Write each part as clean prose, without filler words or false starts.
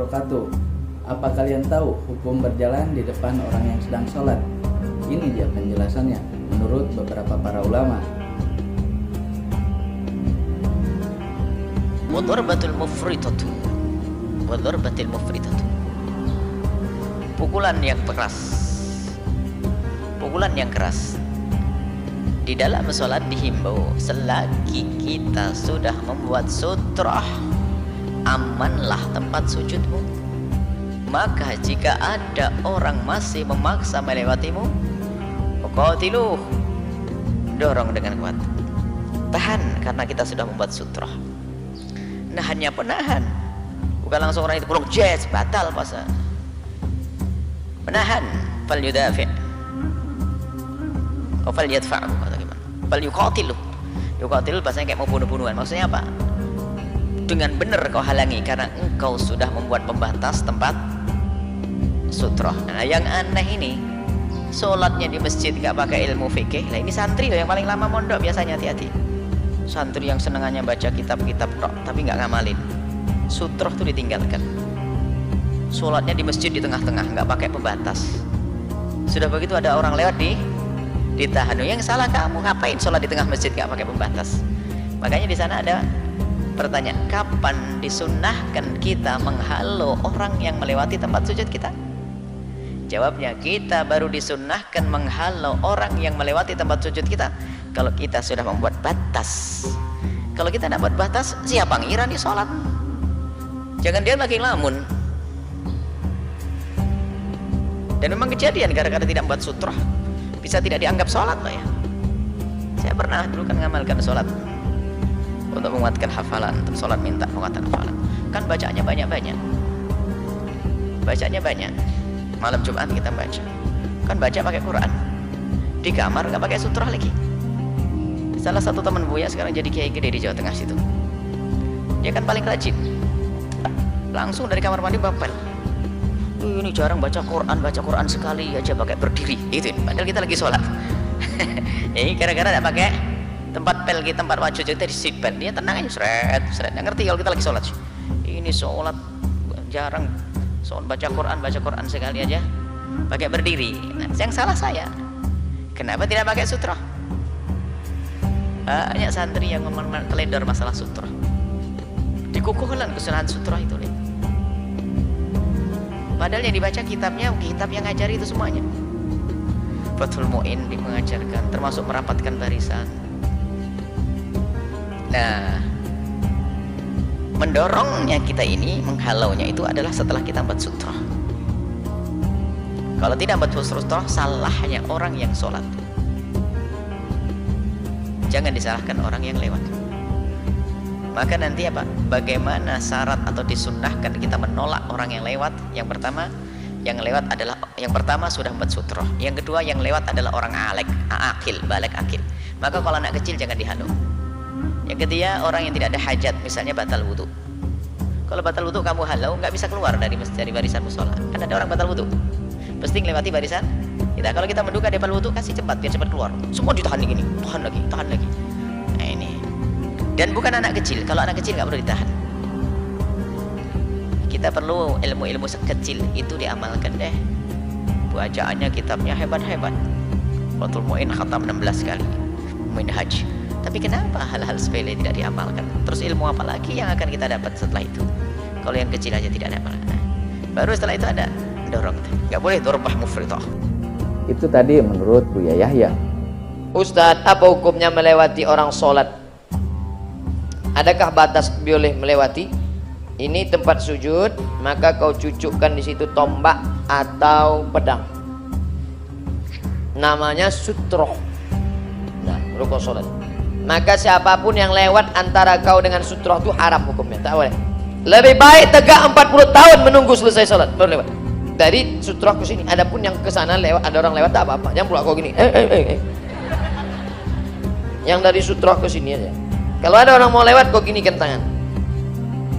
wabarakatuh. Apa kalian tahu hukum berjalan di depan orang yang sedang sholat? Ini dia penjelasannya menurut beberapa para ulama. Wadharbatul mufridatu, wadharbatil mufridatu, pukulan yang keras, pukulan yang keras. Di dalam sholat dihimbau selagi kita sudah membuat sutrah, amanlah tempat sujudmu. Maka jika ada orang masih memaksa melewatimu, qatiluh, dorong dengan kuat, tahan karena kita sudah membuat sutrah. Nahannya penahan, bukan langsung orang itu pulang jazz batal puasa. Menahan, fal yudafi' atau fal yadfa'u atau gimana, fal yuqatilu. Yuqatilu bahasanya kayak mau bunuh-bunuhan. Maksudnya apa? Dengan benar kau halangi karena engkau sudah membuat pembatas tempat sutrah. Nah yang aneh ini, sholatnya di masjid gak pakai ilmu fikih. Nah ini santri loh yang paling lama mondok biasanya, hati-hati. Santri yang senengannya baca kitab-kitab tok tapi nggak ngamalin. Sutrah tuh ditinggalkan. Sholatnya di masjid di tengah-tengah, nggak pakai pembatas. Sudah begitu ada orang lewat ditahan. Yang salah kamu, ngapain sholat di tengah masjid nggak pakai pembatas? Makanya di sana ada pertanyaan, kapan disunnahkan kita menghalau orang yang melewati tempat sujud kita? Jawabnya, kita baru disunnahkan menghalau orang yang melewati tempat sujud kita kalau kita sudah membuat batas. Kalau kita tidak buat batas, siapa ngira di sholat? Jangan dia lagi ngelamun. Dan memang kejadian gara-gara tidak membuat sutrah bisa tidak dianggap sholat loh ya. Saya pernah dulu kan ngamalkan sholat untuk menguatkan hafalan, untuk sholat minta penguatan hafalan. Kan bacaannya banyak-banyak, bacanya banyak. Malam Jumat kita baca, kan baca pakai Quran, di kamar nggak pakai sutrah lagi. Salah satu teman Buya sekarang jadi kiai gede di Jawa Tengah situ, dia kan paling rajin, langsung dari kamar mandi bapel. Ini jarang baca Quran sekali aja pakai berdiri, itu padahal kita lagi sholat. Ini gara-gara tidak pakai tempat pel kita, tempat wajud kita di seatbelt, dia tenang aja, seret, nggak ngerti kalau kita lagi sholat. Ini sholat jarang baca Quran sekali aja pakai berdiri. Nah, yang salah saya, kenapa tidak pakai sutrah? Banyak santri yang teledor masalah sutrah, dikukuhkan kesunahan sutrah itu. Padahal yang dibaca kitabnya, kitab yang ngajari itu semuanya. Fathul Mu'in mengajarkan, termasuk merapatkan barisan. Nah, mendorongnya kita ini, menghalaunya itu adalah setelah kita buat sutrah. Kalau tidak buat sutrah, salahnya orang yang sholat. Jangan disalahkan orang yang lewat. Maka nanti apa? Bagaimana syarat atau disunnahkan kita menolak orang yang lewat? Yang pertama, yang lewat adalah yang pertama sudah membuat sutrah. Yang kedua, yang lewat adalah orang akil, balik akil. Maka kalau anak kecil jangan dihalau. Yang ketiga, orang yang tidak ada hajat, misalnya batal wudhu. Kalau batal wudhu kamu halau, nggak bisa keluar dari barisan musola. Kan ada orang batal wudhu, pasti melewati barisan kita. Kalau kita menduga dia batal wudhu, kasih cepat biar cepat keluar. Semua ditahan gini, tahan lagi. Nah ini. Dan bukan anak kecil. Kalau anak kecil nggak perlu ditahan. Kita perlu ilmu-ilmu sekecil itu diamalkan deh. Bacaannya kitabnya hebat-hebat. Fathul Mu'in khatam 16 kali. Minhaj. Tapi kenapa hal-hal sepele tidak diamalkan? Terus ilmu apa lagi yang akan kita dapat setelah itu? Kalau yang kecil aja tidak ada amalkan. Nah, baru setelah itu ada dorong. Nggak boleh darbah mufridah. Itu tadi menurut Buya Yahya. Ustadz, apa hukumnya melewati orang sholat? Adakah batas boleh melewati? Ini tempat sujud, maka kau cucukkan di situ tombak atau pedang. Namanya sutroh. Nah, rukun sholat. Maka siapapun yang lewat antara kau dengan sutroh itu haram hukumnya, tak boleh. Lebih baik tegak 40 tahun menunggu selesai sholat baru lewat. Dari sutroh ke sini. Adapun yang ke sana lewat, ada orang lewat tak apa-apa. Jangan pula kau gini. Yang dari sutroh ke sini aja. Kalau ada orang mau lewat, kau ginikan tangan.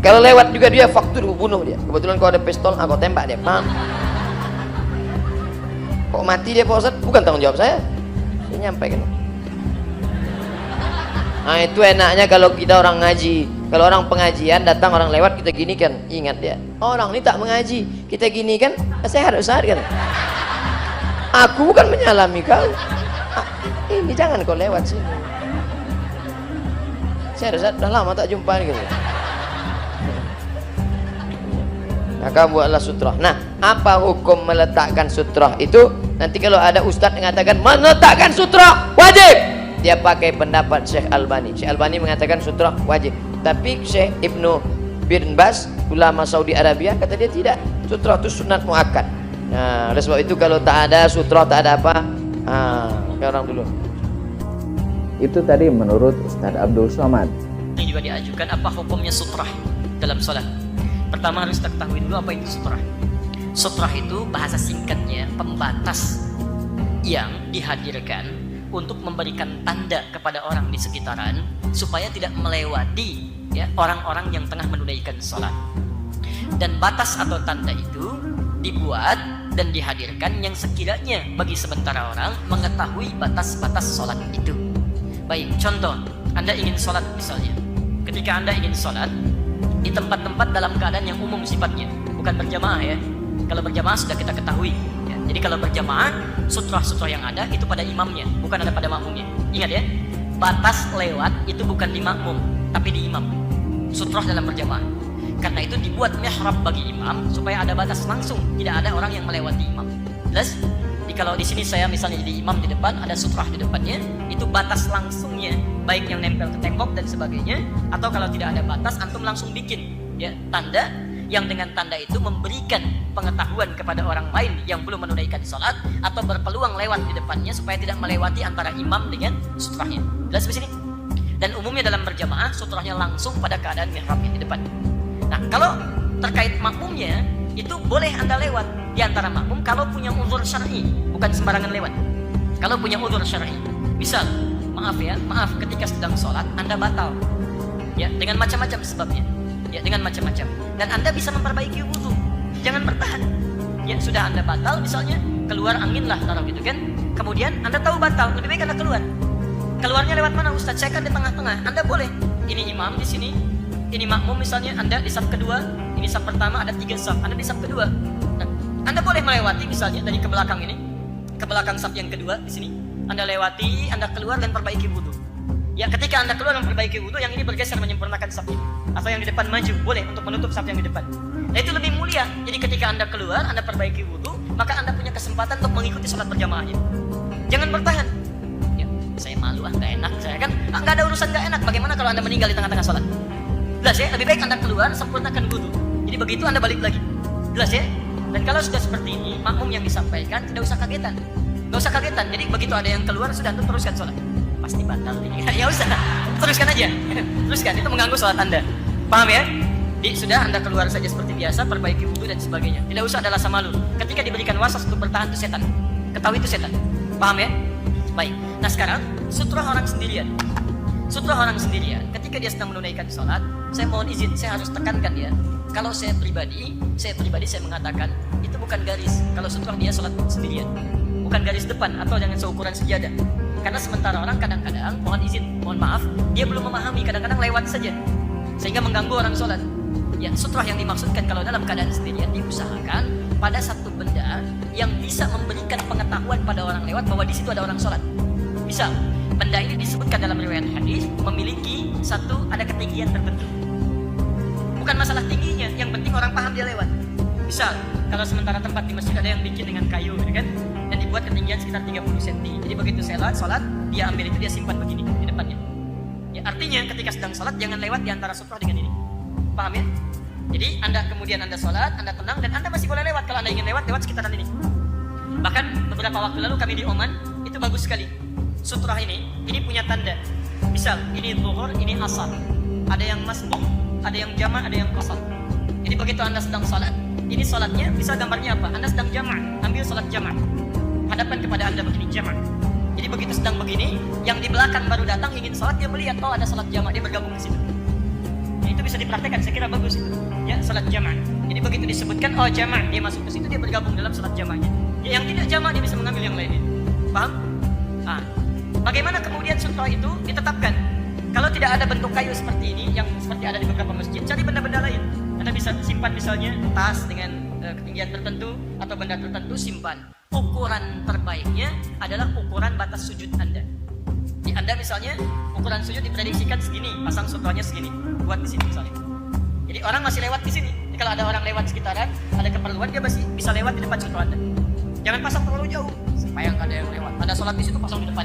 Kalau lewat juga dia faktur, bunuh dia. Kebetulan kau ada pistol, aku tembak dia. Paham? Kok mati dia Pak Ustadz? Bukan tanggung jawab saya nyampaikan. Nah itu enaknya kalau kita orang ngaji Kalau orang pengajian datang orang lewat kita gini kan, ingat dia. Orang ini tak mengaji, kita gini kan, sehat kan. Aku bukan menyalami kau. Ini jangan kau lewat sini. Saya udah lama tak jumpa gitu. Maka buatlah sutrah. Nah, apa hukum meletakkan sutrah itu? Nanti kalau ada ustadz mengatakan meletakkan sutrah wajib, dia pakai pendapat Syekh Albani. Syekh Albani mengatakan sutrah wajib. Tapi Syekh Ibnu bin Baz, ulama Saudi Arabia, kata dia tidak. Sutrah itu sunat muakkad. Nah, oleh sebab itu kalau tak ada sutrah, tak ada apa, kayak orang dulu. Itu tadi menurut Ustadz Abdul Somad. Yang juga diajukan apa hukumnya sutrah dalam sholat. Pertama harus kita ketahui dulu apa itu sutrah. Sutrah itu bahasa singkatnya pembatas yang dihadirkan untuk memberikan tanda kepada orang di sekitaran supaya tidak melewati ya orang-orang yang tengah menunaikan sholat. Dan batas atau tanda itu dibuat dan dihadirkan yang sekiranya bagi sementara orang mengetahui batas-batas sholat itu. Baik, contoh, Anda ingin sholat misalnya. Ketika Anda ingin sholat di tempat-tempat dalam keadaan yang umum sifatnya, bukan berjamaah ya. Kalau berjamaah sudah kita ketahui ya. Jadi kalau berjamaah, sutrah-sutrah yang ada itu pada imamnya, bukan ada pada makmumnya. Ingat ya, batas lewat itu bukan di makmum, tapi di imam. Sutrah dalam berjamaah. Karena itu dibuat mihrab bagi imam supaya ada batas langsung, tidak ada orang yang melewati imam. Jelas? Jadi kalau di sini saya misalnya jadi imam di depan, ada sutrah di depannya, itu batas langsungnya, baik yang nempel ke tembok dan sebagainya, atau kalau tidak ada batas, antum langsung bikin ya tanda yang dengan tanda itu memberikan pengetahuan kepada orang lain yang belum menunaikan sholat atau berpeluang lewat di depannya supaya tidak melewati antara imam dengan sutrahnya. Jelas di sini? Dan umumnya dalam berjamaah sutrahnya langsung pada keadaan mihrabnya di depan. Nah, kalau terkait makmumnya itu boleh Anda lewat di antara makmum kalau punya uzur syar'i, bukan sembarangan lewat. Kalau punya uzur syar'i, misal, maaf ketika sedang sholat Anda batal, ya dengan macam-macam sebabnya, ya dengan macam-macam, dan Anda bisa memperbaiki wudu, jangan bertahan. Ya sudah Anda batal, misalnya keluar angin lah, taruh gitu kan, kemudian Anda tahu batal, lebih baik Anda keluar. Keluarnya lewat mana Ustaz? Saya kan di tengah-tengah. Anda boleh, ini imam di sini, ini makmum misalnya, Anda di saf kedua, ini saf pertama, ada 3 saf, Anda di saf kedua. Nah, Anda boleh melewati misalnya dari ke belakang ini, ke belakang saf yang kedua di sini. Anda lewati, Anda keluar dan perbaiki wudu. Ya ketika Anda keluar memperbaiki wudu, yang ini bergeser menyempurnakan saf ini, atau yang di depan maju, boleh untuk menutup saf yang di depan. Nah itu lebih mulia. Jadi ketika Anda keluar, Anda perbaiki wudu, maka Anda punya kesempatan untuk mengikuti sholat berjamaahnya. Jangan bertahan. Ya, saya malu nggak enak, saya kan nggak ada urusan nggak enak. Bagaimana kalau Anda meninggal di tengah-tengah sholat? Jelas ya, lebih baik Anda keluar, sempurnakan wudu. Jadi begitu Anda balik lagi. Jelas ya? Dan kalau sudah seperti ini, makmum yang disampaikan tidak usah kagetan. Nggak usah kagetan. Jadi begitu ada yang keluar, sudah Anda teruskan sholat. Pasti batal ini. Ya usah, teruskan aja. Teruskan, itu mengganggu sholat Anda. Paham ya? Jadi sudah Anda keluar saja seperti biasa, perbaiki wudu dan sebagainya. Tidak usah ada rasa malu. Ketika diberikan waswas untuk bertahan itu setan. Ketahui itu setan. Paham ya? Baik. Nah sekarang, sutrah orang sendirian. Sutrah orang sendirian, ketika dia sedang menunaikan sholat, saya mohon izin, saya harus tekankan ya. Kalau saya pribadi saya mengatakan itu bukan garis. Kalau sutrah dia sholat sendirian, bukan garis depan atau jangan seukuran sejadah. Karena sementara orang kadang-kadang, mohon izin, mohon maaf, dia belum memahami, kadang-kadang lewat saja, sehingga mengganggu orang sholat. Ya, sutrah yang dimaksudkan kalau dalam keadaan sendirian diusahakan pada satu benda yang bisa memberikan pengetahuan pada orang lewat bahwa di situ ada orang sholat. Misal, benda ini disebutkan dalam riwayat hadis memiliki ada ketinggian tertentu. Bukan masalah tingginya, yang penting orang paham dia lewat. Misal, kalau sementara tempat di masjid ada yang bikin dengan kayu, gitu kan, dan dibuat ketinggian sekitar 30 cm. Jadi begitu sholat, dia ambil itu, dia simpan begini di depannya. Ya, artinya ketika sedang sholat jangan lewat di antara sutrah dengan ini. Paham ya? Jadi kemudian Anda sholat, Anda tenang, dan Anda masih boleh lewat. Kalau Anda ingin lewat sekitaran ini. Bahkan beberapa waktu lalu kami di Oman, itu bagus sekali. Sutrah ini punya tanda. Misal, ini zuhur, ini asar. Ada yang masbuk, ada yang jama', ada yang qasar. Jadi begitu Anda sedang sholat, ini sholatnya, bisa gambarnya apa? Anda sedang jama', ambil sholat jama'. Hadapan kepada Anda begini, jama'. Jadi begitu sedang begini, yang di belakang baru datang ingin sholat, dia melihat, oh ada sholat jama', dia bergabung di situ. Ya, itu bisa dipraktekkan, saya kira bagus itu. Ya, sholat jama'. Jadi begitu disebutkan, oh jama', dia masuk ke situ, dia bergabung dalam sholat jama'nya. Ya, yang tidak jama', dia bisa mengambil yang lainnya. Paham? Bagaimana kemudian sutrah itu ditetapkan? Kalau tidak ada bentuk kayu seperti ini, yang seperti ada di beberapa masjid, cari benda-benda lain. Anda bisa simpan misalnya tas dengan ketinggian tertentu atau benda tertentu, simpan. Ukuran terbaiknya adalah ukuran batas sujud Anda. Di Anda misalnya ukuran sujud diprediksikan segini, pasang sutranya segini, buat di sini misalnya. Jadi orang masih lewat di sini. Jadi kalau ada orang lewat sekitaran, ada keperluan, dia masih bisa lewat di depan sutra Anda. Jangan pasang terlalu jauh, supaya nggak ada yang lewat. Ada sholat di situ, pasang di depan.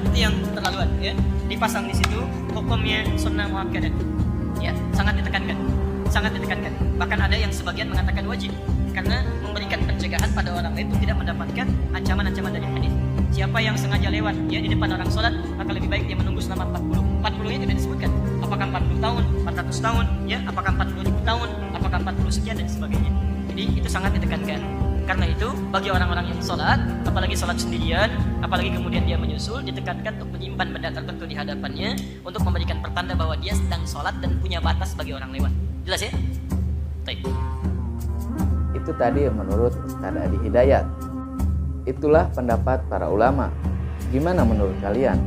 Itu yang terlaluan, ya. Dipasang di situ, hukumnya sunnah muakkadah. Ya, sangat ditekankan. Sangat ditekankan. Bahkan ada yang sebagian mengatakan wajib karena memberikan pencegahan pada orang lain untuk tidak mendapatkan ancaman-ancaman dari hadis. Siapa yang sengaja lewat ya di depan orang sholat, maka lebih baik dia menunggu selama 40. 40 ini tidak disebutkan. Apakah 40 tahun, 400 tahun, ya, apakah 40.000 tahun, apakah 40 sekian dan sebagainya. Jadi itu sangat ditekankan. Karena itu bagi orang-orang yang sholat, apalagi sholat sendirian, apalagi kemudian dia menyusul, ditekankan untuk menyimpan benda tertentu di hadapannya untuk memberikan pertanda bahwa dia sedang sholat dan punya batas bagi orang lewat. Jelas ya? Baik. Itu tadi menurut Ustaz Adi Hidayat. Itulah pendapat para ulama. Gimana menurut kalian?